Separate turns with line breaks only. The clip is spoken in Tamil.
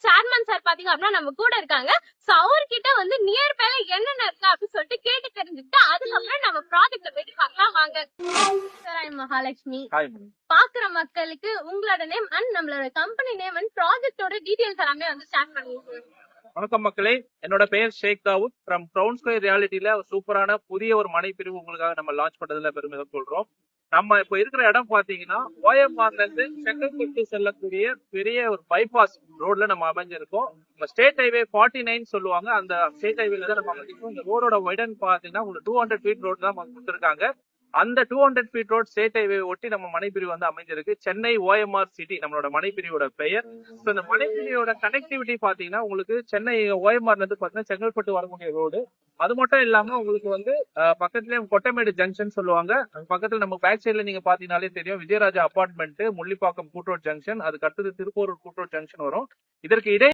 சேர்மன் சார் பாத்தீங்க அப்படின்னா நம்ம கூட இருக்காங்க. சோ அவர்கிட்ட வந்து நியர்பைல என்னென்ன இருக்கு அப்படின்னு சொல்லிட்டு கேட்டு தெரிஞ்சுக்கிட்டு அதுக்கப்புறம் நம்ம ப்ராஜெக்ட போயிட்டு பார்க்கலாம் வாங்க. சார் மகாலட்சுமி, பாக்குற மக்களுக்கு உங்களோட நேம் அண்ட் நம்மளோட கம்பெனி நேம் அண்ட் ப்ராஜெக்டோட டீடைல்ஸ் எல்லாமே வந்து ஷேர் பண்ணுங்க.
வணக்கம் மக்களே, என்னோட பெயர் ஷேக் தாவூத் ஃப்ரம் க்ரவுன் ஸ்கொயர் ரியாலிட்டியில சூப்பரான புதிய ஒரு மனை பிரிவு உங்களுக்காக நம்ம லான்ச் பண்றதுல பெருமிதம் சொல்றோம். நம்ம இப்ப இருக்கிற இடம் பாத்தீங்கன்னா ஓஎம்ஆர்ல இருந்து செங்கல்பட்டு செல்லக்கூடிய பெரிய ஒரு பைபாஸ் ரோட்ல நம்ம அமைஞ்சிருக்கோம். நம்ம ஸ்டேட் ஹைவே 49 சொல்லுவாங்க. அந்த ஸ்டேட் ஹைவேல தான் நம்ம அமைஞ்சிருக்கோம். இந்த ரோடோட வைடன் பாத்தீங்கன்னா உங்களுக்கு 200 ஃபீட் ரோட் தான் கொடுத்துருக்காங்க. அந்த 200 ஃபீட் ரோட் ஸ்டேட் ஹைவே ஒட்டி நம்ம மனைப்பிரிவு வந்து அமைஞ்சிருக்கு. சென்னை ஓஎம்ஆர் சிட்டி நம்மளோட மனைப்பிரிவோட பெயர். இந்த மனைப்பிரிவோட கனெக்டிவிட்டி பாத்தீங்கன்னா உங்களுக்கு சென்னை ஓஎம்ஆர்ல இருந்து பாத்தீங்கன்னா செங்கல்பட்டு வரக்கூடிய ரோடு. அது மட்டும் இல்லாம உங்களுக்கு வந்து பக்கத்துலயே கொட்டமேடு ஜங்ஷன் சொல்லுவாங்க. பக்கத்துல நம்ம பேக் சைட்ல நீங்க பாத்தீங்கன்னாலே தெரியும் விஜயராஜா அபார்ட்மெண்ட், முள்ளிப்பாக்கம் கூட்ரோட் ஜங்ஷன், அதுக்கு அடுத்தது திருப்பூர் கூட்ரோட் ஜங்ஷன் வரும். இதற்கு இடை